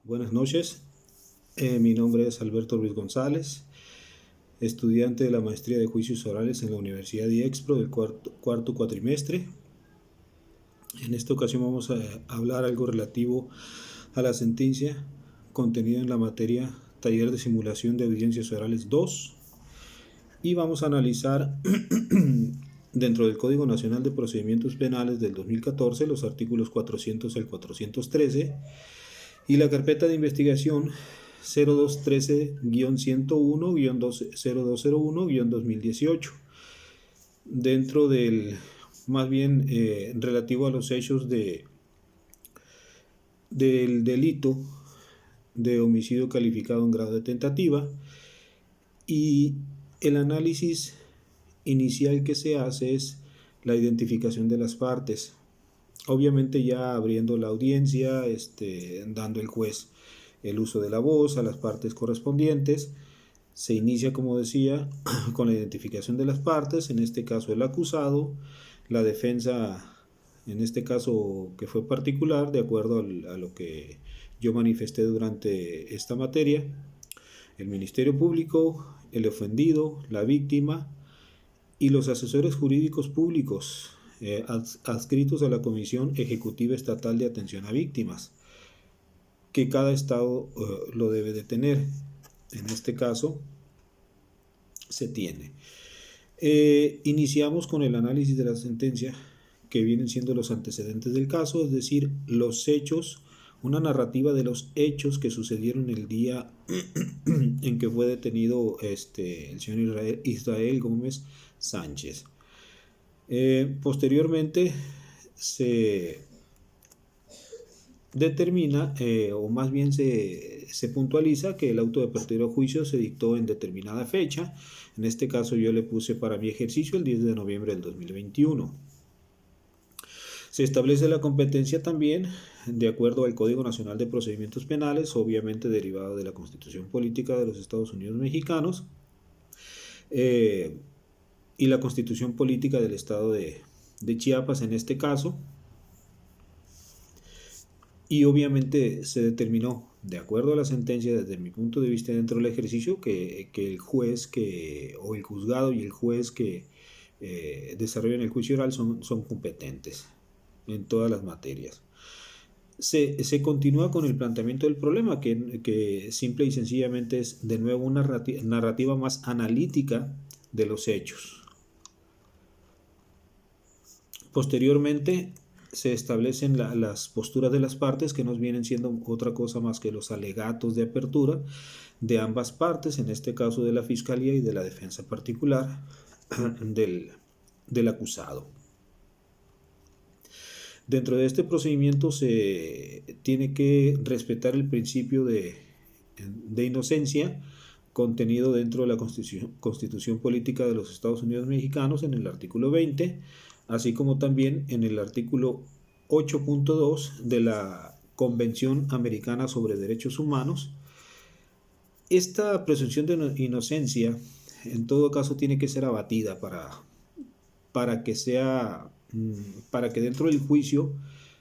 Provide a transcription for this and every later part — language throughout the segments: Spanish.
Buenas noches, mi nombre es Alberto Ruiz González, estudiante de la maestría de juicios orales en la Universidad de IEXPRO del cuarto cuatrimestre. En esta ocasión vamos a hablar algo relativo a la sentencia contenida en la materia Taller de Simulación de Audiencias Orales 2 y vamos a analizar dentro del Código Nacional de Procedimientos Penales del 2014 los artículos 400 al 413 y la carpeta de investigación 0213-101-0201-2018 dentro del más bien relativo a los hechos del delito de homicidio calificado en grado de tentativa, y el análisis inicial que se hace es la identificación de las partes. Obviamente ya abriendo la audiencia, dando el juez el uso de la voz a las partes correspondientes. Se inicia, como decía, con la identificación de las partes, en este caso el acusado, la defensa, en este caso que fue particular, de acuerdo a lo que yo manifesté durante esta materia, el Ministerio Público, el ofendido, la víctima y los asesores jurídicos públicos adscritos a la Comisión Ejecutiva Estatal de Atención a Víctimas, que cada estado lo debe de tener. En este caso se tiene. Iniciamos con el análisis de la sentencia, que vienen siendo los antecedentes del caso, es decir, los hechos, una narrativa de los hechos que sucedieron el día en que fue detenido el señor Israel Gómez Sánchez. Posteriormente se determina, o más bien se puntualiza, que el auto de apertura de juicio se dictó en determinada fecha. En este caso yo le puse para mi ejercicio el 10 de noviembre del 2021. Se establece la competencia también de acuerdo al Código Nacional de Procedimientos Penales, obviamente derivado de la Constitución Política de los Estados Unidos Mexicanos, y la Constitución Política del Estado de Chiapas en este caso. Y obviamente se determinó, de acuerdo a la sentencia, desde mi punto de vista dentro del ejercicio, que el juez o el juzgado y el juez que desarrollan el juicio oral son competentes en todas las materias. Se continúa con el planteamiento del problema, que simple y sencillamente es de nuevo una narrativa más analítica de los hechos. Posteriormente se establecen las posturas de las partes, que nos vienen siendo otra cosa más que los alegatos de apertura de ambas partes, en este caso de la Fiscalía y de la defensa particular del acusado. Dentro de este procedimiento se tiene que respetar el principio de inocencia contenido dentro de la Constitución Política de los Estados Unidos Mexicanos en el artículo 20, así como también en el artículo 8.2 de la Convención Americana sobre Derechos Humanos. Esta presunción de inocencia, en todo caso, tiene que ser abatida para que dentro del juicio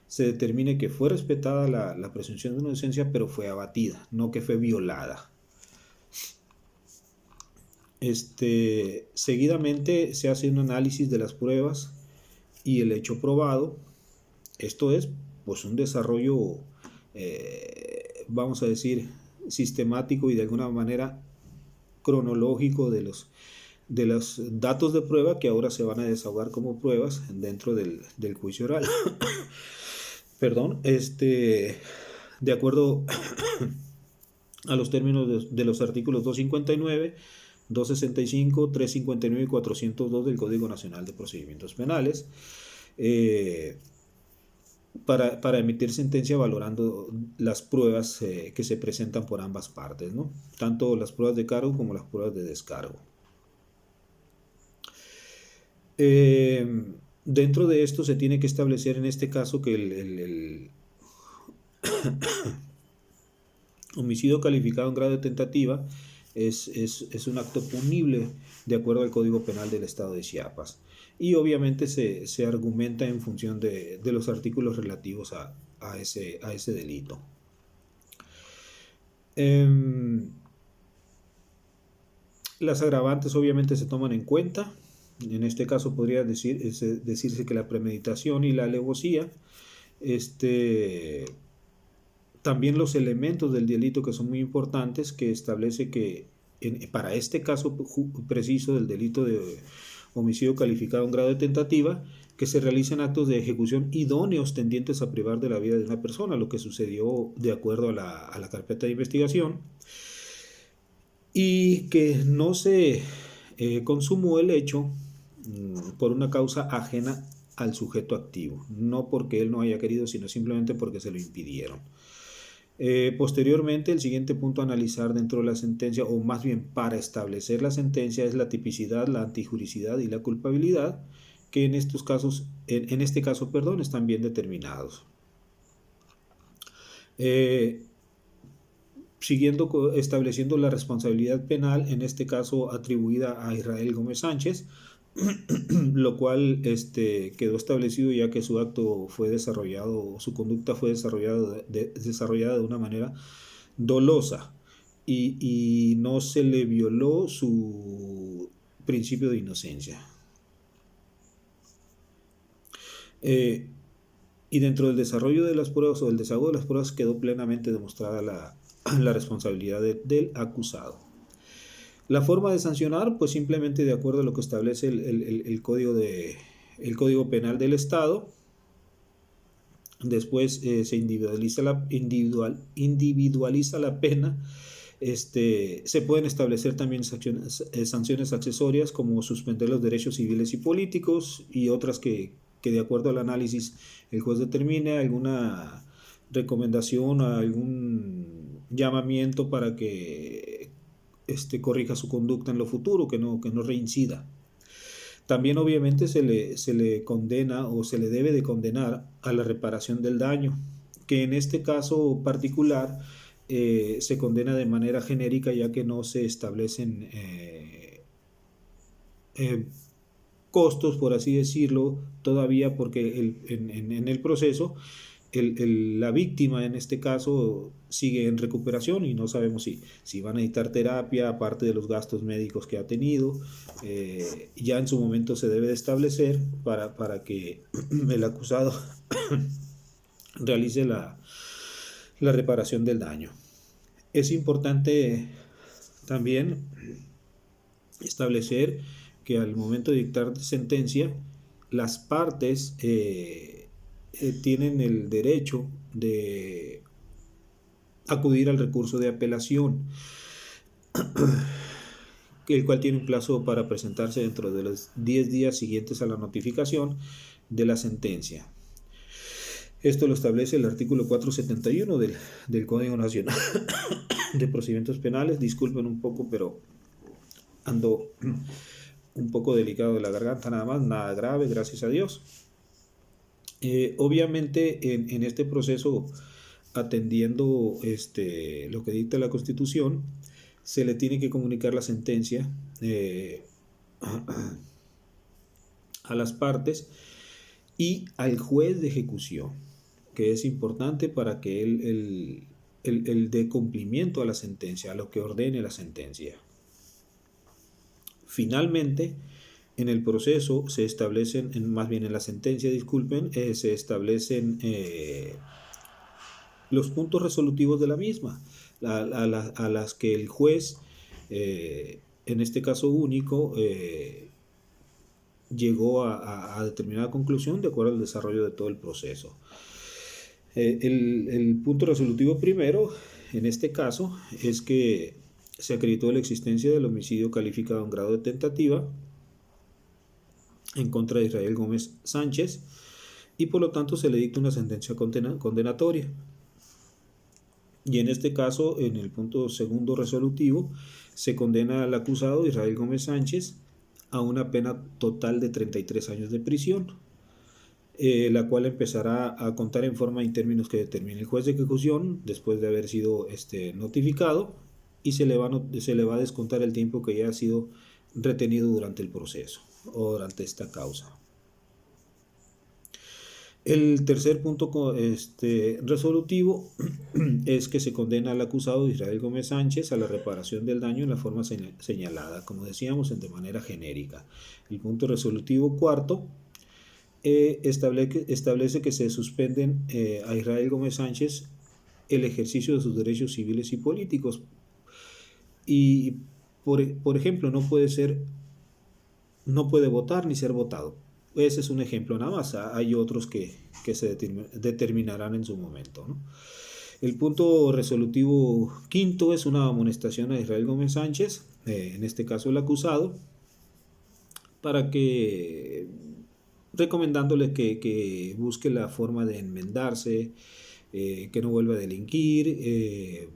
se determine que fue respetada la presunción de inocencia, pero fue abatida, no que fue violada. Seguidamente se hace un análisis de las pruebas y el hecho probado. Esto es pues un desarrollo, vamos a decir, sistemático y de alguna manera cronológico de los datos de prueba que ahora se van a desahogar como pruebas dentro del juicio oral. Perdón, de acuerdo a los términos de los artículos 259, 265, 359 y 402 del Código Nacional de Procedimientos Penales, para emitir sentencia valorando las pruebas que se presentan por ambas partes, ¿no? Tanto las pruebas de cargo como las pruebas de descargo. Dentro de esto se tiene que establecer en este caso que el homicidio calificado en grado de tentativa es un acto punible de acuerdo al Código Penal del Estado de Chiapas, y obviamente se argumenta en función de los artículos relativos a ese delito. Em, las agravantes obviamente se toman en cuenta. En este caso podría decirse que la premeditación y la alevosía, también los elementos del delito que son muy importantes, que establece que para este caso preciso del delito de homicidio calificado en grado de tentativa, que se realicen actos de ejecución idóneos tendientes a privar de la vida de una persona, lo que sucedió de acuerdo a la carpeta de investigación, y que no se consumó el hecho por una causa ajena al sujeto activo, no porque él no haya querido, sino simplemente porque se lo impidieron. Posteriormente, el siguiente punto a analizar dentro de la sentencia, o más bien para establecer la sentencia, es la tipicidad, la antijuricidad y la culpabilidad, que en estos casos, en este caso, perdón, están bien determinados. Estableciendo la responsabilidad penal, en este caso atribuida a Israel Gómez Sánchez, lo cual quedó establecido ya que su acto fue desarrollado, su conducta fue desarrollada de una manera dolosa y no se le violó su principio de inocencia. Y dentro del desarrollo de las pruebas o del desahogo de las pruebas quedó plenamente demostrada la responsabilidad del acusado. La forma de sancionar, pues simplemente de acuerdo a lo que establece el Código Penal del Estado. Después se individualiza la pena. Se pueden establecer también sanciones accesorias como suspender los derechos civiles y políticos y otras que de acuerdo al análisis el juez determine, alguna recomendación, algún llamamiento para que corrija su conducta en lo futuro, que no reincida. También obviamente se le condena o se le debe de condenar a la reparación del daño, que en este caso particular se condena de manera genérica, ya que no se establecen costos, por así decirlo, todavía, porque en el proceso la víctima en este caso sigue en recuperación y no sabemos si va a necesitar terapia, aparte de los gastos médicos que ha tenido. Ya en su momento se debe de establecer para que el acusado realice la reparación del daño. Es importante también establecer que al momento de dictar sentencia, las partes tienen el derecho de acudir al recurso de apelación, el cual tiene un plazo para presentarse dentro de los 10 días siguientes a la notificación de la sentencia. Esto lo establece el artículo 471 del Código Nacional de Procedimientos Penales. Disculpen un poco, pero ando un poco delicado de la garganta, nada más, nada grave, gracias a Dios. Obviamente en este proceso, atendiendo lo que dicta la Constitución, se le tiene que comunicar la sentencia a las partes y al juez de ejecución, que es importante para que él dé cumplimiento a la sentencia, a lo que ordene la sentencia. Finalmente, en el proceso se establecen, más bien en la sentencia, se establecen los puntos resolutivos de la misma, a las que el juez, en este caso único, llegó a determinada conclusión de acuerdo al desarrollo de todo el proceso. El punto resolutivo primero, en este caso, es que se acreditó la existencia del homicidio calificado en grado de tentativa en contra de Israel Gómez Sánchez y por lo tanto se le dicta una sentencia condenatoria. Y en este caso, en el punto segundo resolutivo, se condena al acusado Israel Gómez Sánchez a una pena total de 33 años de prisión, la cual empezará a contar en forma y términos que determine el juez de ejecución después de haber sido notificado, y se le va a descontar el tiempo que ya ha sido retenido durante el proceso o durante esta causa. El tercer punto resolutivo es que se condena al acusado Israel Gómez Sánchez a la reparación del daño en la forma señalada, como decíamos, de manera genérica. El punto resolutivo cuarto establece que se suspenden a Israel Gómez Sánchez el ejercicio de sus derechos civiles y políticos. Y, por ejemplo, no puede votar ni ser votado. Ese es un ejemplo nada más. Hay otros que se determinarán en su momento, ¿no? El punto resolutivo quinto es una amonestación a Israel Gómez Sánchez, en este caso el acusado, para que, recomendándole que busque la forma de enmendarse, que no vuelva a delinquir,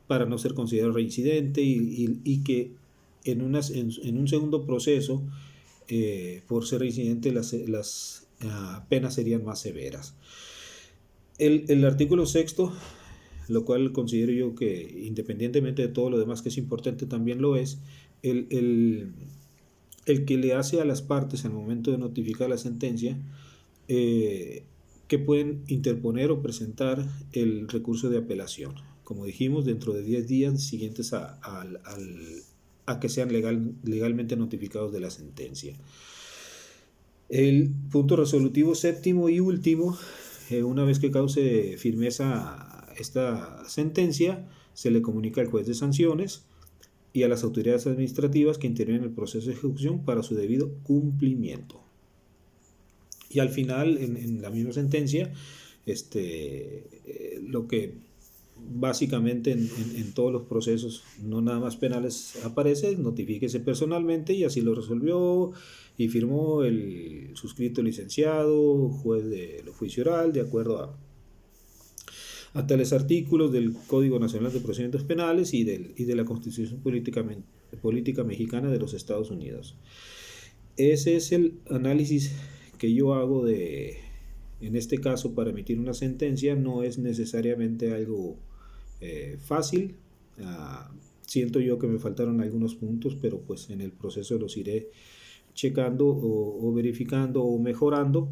para no ser considerado reincidente y que en un segundo proceso, por ser reincidente, las penas serían más severas. El artículo sexto, lo cual considero yo que independientemente de todo lo demás que es importante también lo es, el que le hace a las partes al momento de notificar la sentencia que pueden interponer o presentar el recurso de apelación. Como dijimos, dentro de 10 días siguientes a que sean legalmente notificados de la sentencia. El punto resolutivo séptimo y último, una vez que cause firmeza esta sentencia, se le comunica al juez de sanciones y a las autoridades administrativas que intervienen en el proceso de ejecución para su debido cumplimiento. Y al final, en la misma sentencia, lo que básicamente en todos los procesos, no nada más penales, aparece, notifíquese personalmente y así lo resolvió y firmó el suscrito licenciado, juez de juicio oral, de acuerdo a tales artículos del Código Nacional de Procedimientos Penales y de la Constitución Política Mexicana de los Estados Unidos. Ese es el análisis que yo hago en este caso para emitir una sentencia. No es necesariamente algo fácil. Siento yo que me faltaron algunos puntos, pero pues en el proceso los iré checando o verificando o mejorando.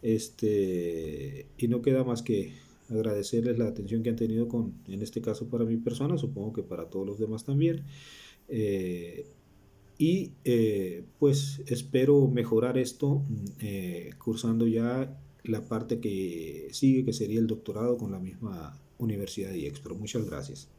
Y no queda más que agradecerles la atención que han tenido en este caso para mi persona, supongo que para todos los demás también. Pues espero mejorar esto cursando ya la parte que sigue, que sería el doctorado con la misma Universidad de IEXPRO. Muchas gracias.